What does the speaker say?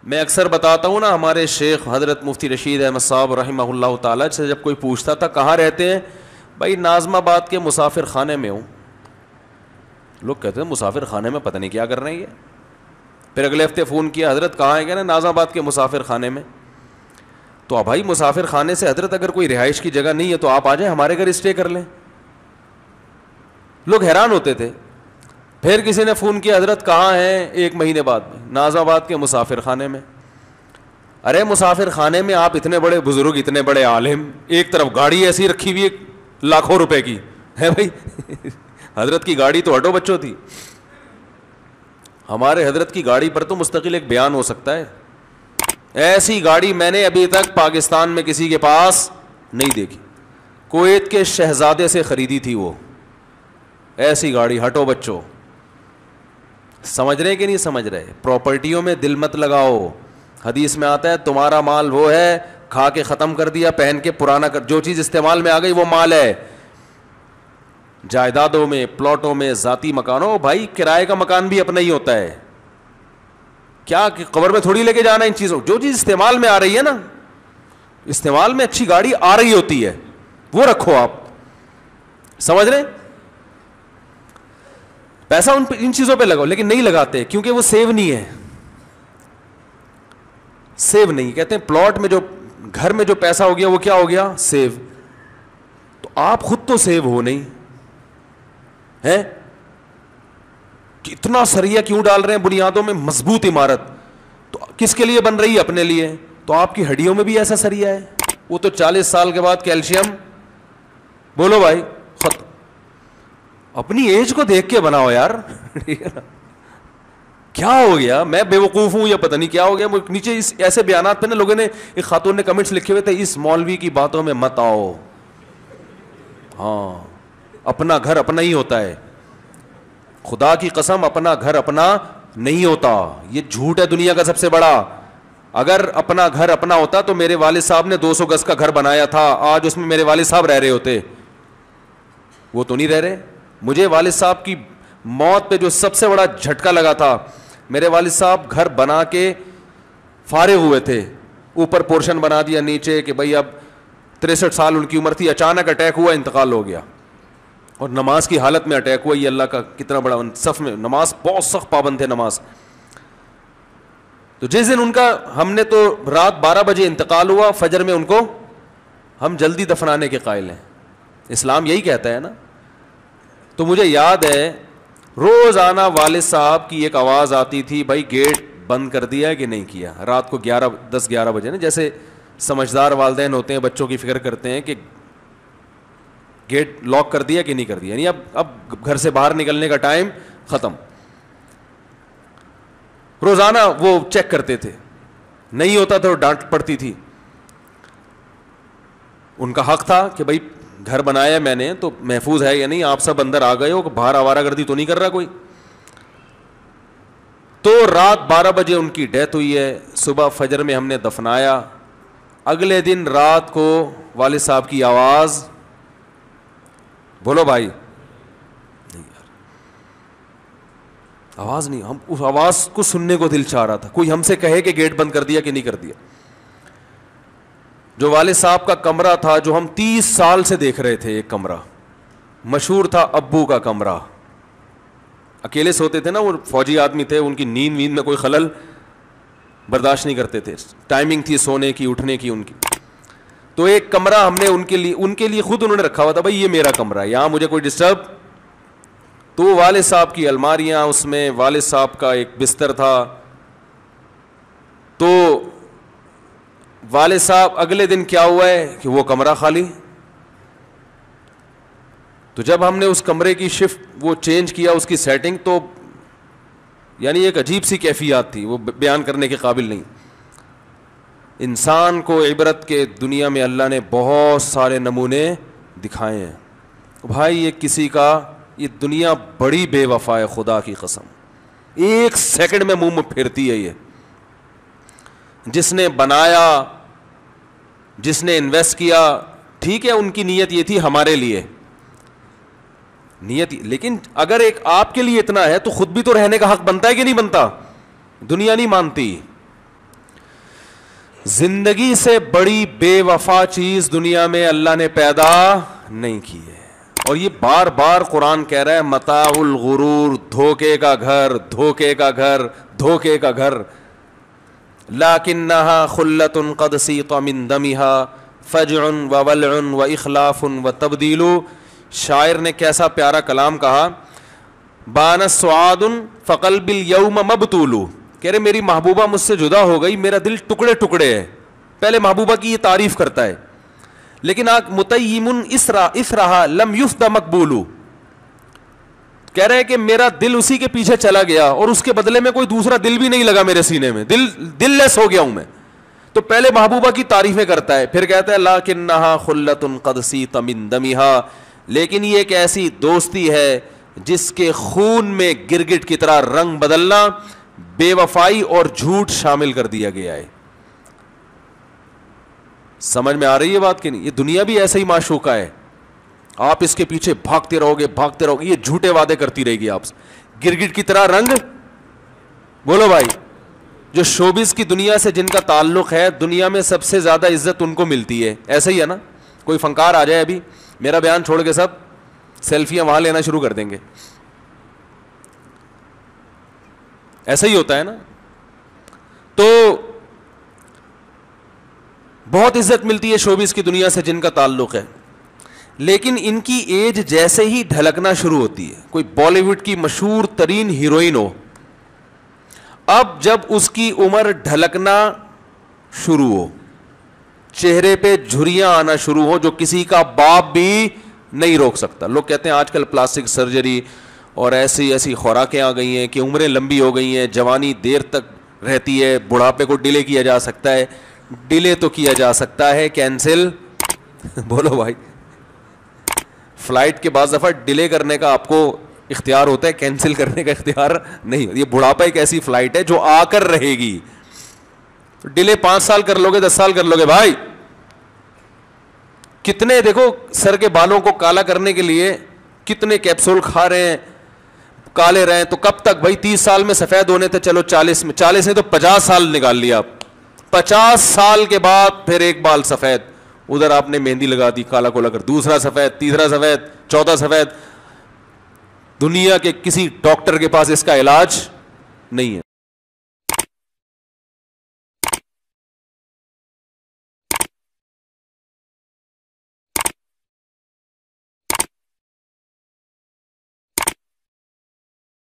میں اکثر بتاتا ہوں نا, ہمارے شیخ حضرت مفتی رشید احمد صاحب رحمہ اللہ تعالیٰ سے جب کوئی پوچھتا تھا کہاں رہتے ہیں, بھائی ناظم آباد کے مسافر خانے میں ہوں. لوگ کہتے ہیں مسافر خانے میں پتہ نہیں کیا کر رہے ہیں یہ. پھر اگلے ہفتے فون کیا, حضرت کہاں ہے, کہنا ناظم آباد کے مسافر خانے میں. تو بھائی مسافر خانے سے حضرت اگر کوئی رہائش کی جگہ نہیں ہے تو آپ آ جائیں ہمارے گھر اسٹے کر لیں. لوگ حیران ہوتے تھے. پھر کسی نے فون کیا, حضرت کہاں ہیں, 1 مہینے بعد میں ناظم آباد کے مسافر خانے میں. ارے مسافر خانے میں آپ اتنے بڑے بزرگ, اتنے بڑے عالم, ایک طرف گاڑی ایسی رکھی ہوئی ہے لاکھوں روپے کی ہے بھائی. حضرت کی گاڑی تو ہٹو بچوں تھی, ہمارے حضرت کی گاڑی پر تو مستقل ایک بیان ہو سکتا ہے. ایسی گاڑی میں نے ابھی تک پاکستان میں کسی کے پاس نہیں دیکھی. کویت کے شہزادے سے خریدی تھی وہ ایسی گاڑی, ہٹو بچوں. سمجھ رہے کہ نہیں سمجھ رہے؟ پراپرٹیوں میں دل مت لگاؤ. حدیث میں آتا ہے تمہارا مال وہ ہے کھا کے ختم کر دیا, پہن کے پرانا کر, جو چیز استعمال میں آ گئی وہ مال ہے. جائیدادوں میں, پلاٹوں میں, ذاتی مکانوں, بھائی کرائے کا مکان بھی اپنا ہی ہوتا ہے. کیا قبر میں تھوڑی لے کے جانا ان چیزوں. جو چیز استعمال میں آ رہی ہے نا, استعمال میں اچھی گاڑی آ رہی ہوتی ہے وہ رکھو آپ. سمجھ رہے؟ پیسہ ان چیزوں پہ لگاؤ, لیکن نہیں لگاتے کیونکہ وہ سیو نہیں ہے. سیو نہیں کہتے ہیں پلاٹ میں, جو گھر میں جو پیسہ ہو گیا وہ کیا ہو گیا, سیو. تو آپ خود تو سیو ہو نہیں ہے. اتنا سریا کیوں ڈال رہے ہیں بنیادوں میں, مضبوط عمارت تو کس کے لیے بن رہی ہے, اپنے لیے. تو آپ کی ہڈیوں میں بھی ایسا سریا ہے, وہ تو 40 سال کے بعد کیلشیم, بولو بھائی, ختم. اپنی ایج کو دیکھ کے بناؤ یار. کیا ہو گیا, میں بے وقوف ہوں یا پتہ نہیں کیا ہو گیا. نیچے اس ایسے بیانات پہ نا لوگوں نے, ایک خاتون نے کمنٹس لکھے ہوئے تھے, اس مولوی کی باتوں میں مت آؤ. ہاں, اپنا گھر اپنا ہی ہوتا ہے, خدا کی قسم اپنا گھر اپنا نہیں ہوتا. یہ جھوٹ ہے دنیا کا سب سے بڑا. اگر اپنا گھر اپنا ہوتا تو میرے والد صاحب نے 200 گز کا گھر بنایا تھا, آج اس میں میرے والد صاحب رہ رہے ہوتے. وہ تو نہیں رہ رہے. مجھے والد صاحب کی موت پہ جو سب سے بڑا جھٹکا لگا تھا, میرے والد صاحب گھر بنا کے فارغ ہوئے تھے, اوپر پورشن بنا دیا, نیچے کہ بھائی اب 63 سال ان کی عمر تھی, اچانک اٹیک ہوا, انتقال ہو گیا. اور نماز کی حالت میں اٹیک ہوا. یہ اللہ کا کتنا بڑا, صف میں نماز, بہت سخت پابند تھے نماز. تو جس دن ان کا, ہم نے تو رات 12 بجے انتقال ہوا, فجر میں ان کو ہم جلدی دفنانے کے قائل ہیں. اسلام یہی کہتا ہے نا. تو مجھے یاد ہے روزانہ والد صاحب کی ایک آواز آتی تھی, بھائی گیٹ بند کر دیا ہے کہ نہیں کیا. رات کو 10-11 بجے نا, جیسے سمجھدار والدین ہوتے ہیں بچوں کی فکر کرتے ہیں کہ گیٹ لاک کر دیا کہ نہیں کر دیا, یعنی اب گھر سے باہر نکلنے کا ٹائم ختم. روزانہ وہ چیک کرتے تھے, نہیں ہوتا تو ڈانٹ پڑتی تھی. ان کا حق تھا کہ بھائی گھر بنایا میں نے تو محفوظ ہے یا نہیں, آپ سب اندر آ گئے ہو, باہر آوارہ گردی تو نہیں کر رہا کوئی. تو رات 12 بجے ان کی ڈیتھ ہوئی ہے. صبح فجر میں ہم نے دفنایا. اگلے دن رات کو والد صاحب کی آواز, بولو بھائی, نہیں یار آواز نہیں. ہم اس آواز کو سننے کو دل چاہ رہا تھا, کوئی ہم سے کہے کہ گیٹ بند کر دیا کہ نہیں کر دیا. جو والد صاحب کا کمرہ تھا, جو ہم 30 سال سے دیکھ رہے تھے, ایک کمرہ مشہور تھا ابو کا کمرہ, اکیلے سوتے تھے نا, وہ فوجی آدمی تھے, ان کی نیند میں کوئی خلل برداشت نہیں کرتے تھے, ٹائمنگ تھی سونے کی اٹھنے کی ان کی. تو ایک کمرہ ہم نے ان کے لیے خود انہوں نے رکھا ہوا تھا, بھائی یہ میرا کمرہ ہے, یہاں مجھے کوئی ڈسٹرب. تو والد صاحب کی الماریاں, اس میں والد صاحب کا ایک بستر تھا. تو والد صاحب اگلے دن کیا ہوا ہے کہ وہ کمرہ خالی. تو جب ہم نے اس کمرے کی شفٹ وہ چینج کیا, اس کی سیٹنگ, تو یعنی ایک عجیب سی کیفیات تھی, وہ بیان کرنے کے قابل نہیں. انسان کو عبرت کے دنیا میں اللہ نے بہت سارے نمونے دکھائے ہیں. بھائی یہ کسی کا, یہ دنیا بڑی بے وفا ہے, خدا کی قسم, 1 سیکنڈ میں منہ میں پھرتی ہے. یہ جس نے بنایا, جس نے انویسٹ کیا, ٹھیک ہے ان کی نیت یہ تھی ہمارے لیے نیت, لیکن اگر ایک آپ کے لیے اتنا ہے تو خود بھی تو رہنے کا حق بنتا ہے کہ نہیں بنتا. دنیا نہیں مانتی, زندگی سے بڑی بے وفا چیز دنیا میں اللہ نے پیدا نہیں کی ہے. اور یہ بار بار قرآن کہہ رہا ہے متاع الغرور, دھوکے کا گھر, دھوکے کا گھر, دھوکے کا گھر. لکنھا خلۃ قد سیق من دمھا فجع وولع واخلاف وتبدیل. شاعر نے کیسا پیارا کلام کہا, بان سعاد فقلب اليوم مبتول. کہہ رہے میری محبوبہ مجھ سے جدا ہو گئی, میرا دل ٹکڑے ٹکڑے ہے. پہلے محبوبہ کی یہ تعریف کرتا ہے, لیکن آج متیم اثرھا لم یفد مقبول. کہہ رہے کہ میرا دل اسی کے پیچھے چلا گیا اور اس کے بدلے میں کوئی دوسرا دل بھی نہیں لگا میرے سینے میں, دل لیس ہو گیا ہوں میں. تو پہلے محبوبہ کی تعریفیں کرتا ہے, پھر کہتا ہے لکنھا خلۃ قد سیق من دمھا, لیکن یہ ایک ایسی دوستی ہے جس کے خون میں گرگٹ کی طرح رنگ بدلنا, بے وفائی اور جھوٹ شامل کر دیا گیا ہے. سمجھ میں آ رہی ہے بات کہ نہیں؟ یہ دنیا بھی ایسا ہی معشوقہ ہے, آپ اس کے پیچھے بھاگتے رہو گے, یہ جھوٹے وعدے کرتی رہے گی آپ سے, گرگٹ کی طرح رنگ. بولو بھائی, جو شوبز کی دنیا سے جن کا تعلق ہے, دنیا میں سب سے زیادہ عزت ان کو ملتی ہے. ایسا ہی ہے نا, کوئی فنکار آ جائے ابھی, میرا بیان چھوڑ کے سب سیلفیاں وہاں لینا شروع کر دیں گے. ایسا ہی ہوتا ہے نا. تو بہت عزت ملتی ہے شوبز کی دنیا سے جن کا تعلق ہے, لیکن ان کی ایج جیسے ہی ڈھلکنا شروع ہوتی ہے, کوئی بالی ووڈ کی مشہور ترین ہیروئن ہو, اب جب اس کی عمر ڈھلکنا شروع ہو, چہرے پہ جھریاں آنا شروع ہو جو کسی کا باپ بھی نہیں روک سکتا. لوگ کہتے ہیں آج کل پلاسٹک سرجری اور ایسی خوراکیں آ گئی ہیں کہ عمریں لمبی ہو گئی ہیں, جوانی دیر تک رہتی ہے, بڑھاپے کو ڈیلے کیا جا سکتا ہے. ڈیلے تو کیا جا سکتا ہے, کینسل بولو بھائی, فلائٹ کے بعض دفعہ ڈیلے کرنے کا آپ کو اختیار ہوتا ہے, کینسل کرنے کا اختیار نہیں. یہ بڑھاپا ایک ایسی فلائٹ ہے جو آ کر رہے گی. ڈیلے 5 سال کر لو گے, 10 سال کر لو گے بھائی. کتنے دیکھو سر کے بالوں کو کالا کرنے کے لیے کتنے کیپسول کھا رہے ہیں, کالے رہے ہیں, تو کب تک بھائی؟ 30 سال میں سفید ہونے تھے, چلو 40 میں, 40 نے تو 50 سال نکال لیا. 50 سال کے بعد پھر ایک بال سفید, ادھر آپ نے مہندی لگا دی کالا کولا کر, دوسرا سفید, تیسرا سفید, چوتھا سفید. دنیا کے کسی ڈاکٹر کے پاس اس کا علاج نہیں ہے.